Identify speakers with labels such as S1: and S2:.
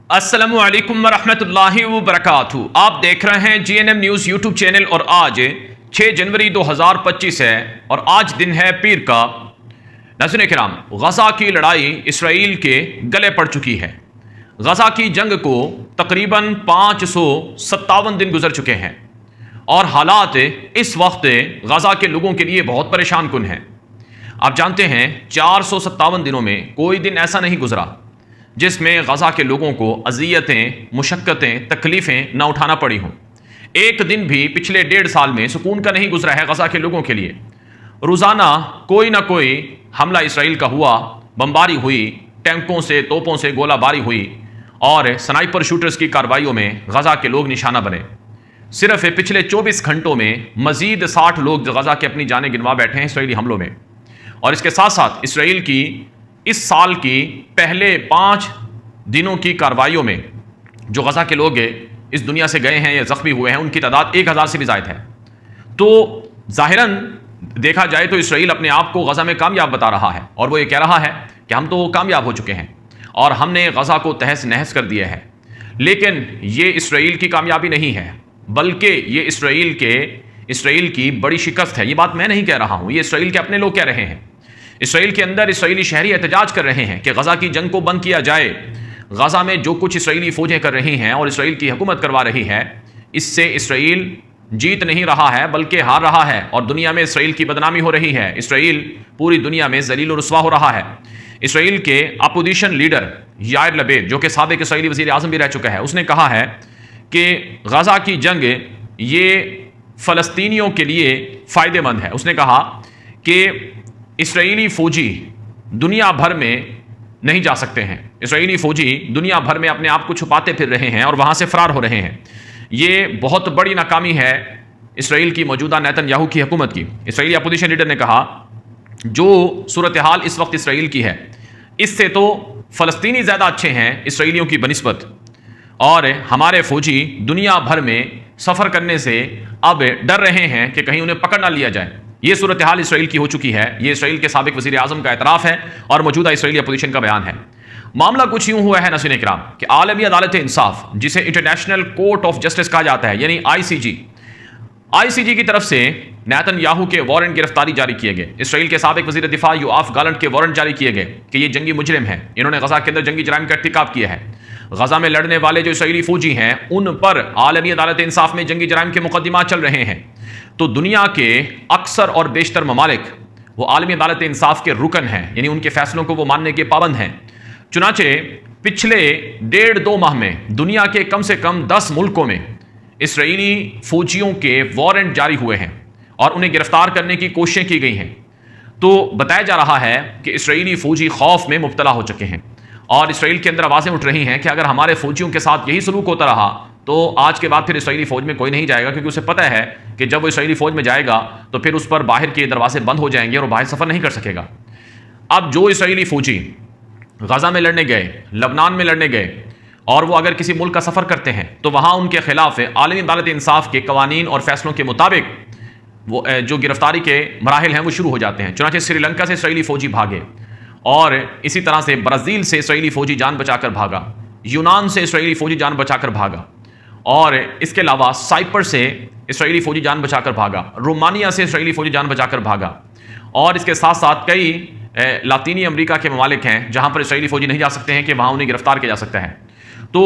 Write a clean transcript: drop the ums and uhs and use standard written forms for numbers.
S1: अस्सलामुअलैकुम वरहमतुल्लाहि वबरकातुहू। आप देख रहे हैं जीएनएम न्यूज़ यूट्यूब चैनल और आज 6 जनवरी 2025 है और आज दिन है पीर का। नाज़रीन किराम, गज़ा की लड़ाई इसराइल के गले पड़ चुकी है। गज़ा की जंग को तकरीबन 557 दिन गुजर चुके हैं और हालात इस वक्त गज़ा के लोगों के लिए बहुत परेशान कुन हैं। आप जानते हैं 457 दिनों में कोई दिन ऐसा नहीं गुजरा जिसमें गज़ा के लोगों को अज़ियतें, मुशक्क़तें, तकलीफ़ें ना उठाना पड़ी हों। एक दिन भी पिछले 1.5 साल में सुकून का नहीं गुजरा है गज़ा के लोगों के लिए। रोज़ाना कोई ना कोई हमला इसराइल का हुआ, बमबारी हुई, टैंकों से, तोपों से गोलाबारी हुई और स्नाइपर शूटर्स की कार्रवाइयों में गज़ा के लोग निशाना बने। सिर्फ पिछले 24 घंटों में मज़ीद 60 लोग गज़ा के अपनी जानें गिनवा बैठे हैं इसराइली हमलों में। और इसके साथ साथ इसराइल की इस साल की पहले 5 दिनों की कार्रवाइयों में जो गज़ा के लोग इस दुनिया से गए हैं या ज़ख्मी हुए हैं उनकी तादाद 1000 से भी ज़ायद है। तो ज़ाहिरन देखा जाए तो इसराइल अपने आप को गज़ा में कामयाब बता रहा है और वो ये कह रहा है कि हम तो कामयाब हो चुके हैं और हमने गज़ा को तहस नहस कर दिया है। लेकिन ये इसराइल की कामयाबी नहीं है, बल्कि ये इसराइल की बड़ी शिकस्त है। ये बात मैं नहीं कह रहा हूँ, ये इसराइल के अपने लोग कह रहे हैं। इसराइल के अंदर इसराइली शहरी एहतजाज कर रहे हैं कि गज़ा की जंग को बंद किया जाए। गज़ा में जो कुछ इसराइली फ़ौजें कर रही हैं और इसराइल की हुकूमत करवा रही है, इससे इसराइल जीत नहीं रहा है बल्कि हार रहा है और दुनिया में इसराइल की बदनामी हो रही है। इसराइल पूरी दुनिया में ज़लील और रुस्वा हो रहा है। इसराइल के अपोजिशन लीडर यायर लपेड, जो कि साबिक़ इसराइली वज़ीर आज़म भी रह चुका है, उसने कहा है कि गज़ा की जंग ये फ़लस्तीनियों के लिए फ़ायदेमंद है। उसने कहा कि इसराइली फ़ौजी दुनिया भर में नहीं जा सकते हैं। इसराइली फ़ौजी दुनिया भर में अपने आप को छुपाते फिर रहे हैं और वहाँ से फ़रार हो रहे हैं। ये बहुत बड़ी नाकामी है इसराइल की मौजूदा नेतन्याहू की हुकूमत की। इसराइली अपोजिशन लीडर ने कहा जो सूरत हाल इस वक्त इसराइल की है, इससे तो फ़लस्तीनी ज़्यादा अच्छे हैं इसराइलियों की बनिस्बत, और हमारे फ़ौजी दुनिया भर में सफ़र करने से अब डर रहे हैं कि कहीं उन्हें पकड़ ना लिया जाए। ये सूरत हाल इसराइल की हो चुकी है। ये इसराइल के साबिक़ वज़ीर आज़म का एतराफ़ है और मौजूदा इसराइली अपोजिशन का बयान है। मामला कुछ यूँ हुआ है नाज़रीन इकराम कि आलमी अदालत इंसाफ, जिसे इंटरनेशनल कोर्ट ऑफ जस्टिस कहा जाता है, यानी आईसीजी की तरफ से नेतन्याहू के वारंट गिरफ्तारी जारी किए गए। इसराइल के साबिक़ वज़ीर दिफा योआफ गालंट के वारंट जारी किए गए कि ये जंगी मुजरिम हैं, इन्होंने गज़ा के अंदर जंगी जराइम का इर्तिकाब किया है। गज़ा में लड़ने वाले जो इसराइली फ़ौजी हैं उन पर आलमी अदालत इंसाफ में जंगी जराइम के मुकदमा चल रहे हैं। तो दुनिया के अक्सर और बेशतर ममालिक वो आलमी अदालत इंसाफ के रुकन हैं, यानी उनके फैसलों को वो मानने के पाबंद हैं। चुनाचे पिछले 1.5-2 माह में दुनिया के कम से कम 10 मुल्कों में इसराइली फ़ौजियों के वारंट जारी हुए हैं और उन्हें गिरफ्तार करने की कोशिशें की गई हैं। तो बताया जा रहा है कि इसराइली फ़ौजी खौफ में मुब्तला हो चुके हैं और इसराइल के अंदर आवाज़ें उठ रही हैं कि अगर हमारे फ़ौजियों के साथ यही सलूक होता रहा तो आज के बाद फिर इसराइली फ़ौज में कोई नहीं जाएगा, क्योंकि उसे पता है कि जब वो इसराइली फ़ौज में जाएगा तो फिर उस पर बाहर के दरवाजे बंद हो जाएंगे और वो बाहर सफ़र नहीं कर सकेगा। अब जो इसराइली फ़ौजी गज़ा में लड़ने गए, लबनान में लड़ने गए और वो अगर किसी मुल्क का सफ़र करते हैं तो वहाँ उनके खिलाफ आलमी अदालत इंसाफ के कवानीन और फैसलों के मुताबिक वो जो गिरफ्तारी के मराहिल हैं वो शुरू हो जाते हैं। चुनांचे श्रीलंका से इसराइली फ़ौजी भागे और इसी तरह से ब्राज़ील से इसराइली फ़ौजी जान बचाकर भागा, यूनान से इसराइली फ़ौजी जान बचाकर भागा और इसके अलावा साइपर से इसराइली फ़ौजी जान बचाकर भागा, रोमानिया से इसराइली फ़ौजी जान बचाकर भागा और इसके साथ साथ कई लातीनी अमेरिका के ममालिक हैं जहाँ पर इसराइली फ़ौजी नहीं जा सकते हैं कि वहाँ उन्हें गिरफ्तार किया जा सकता है। तो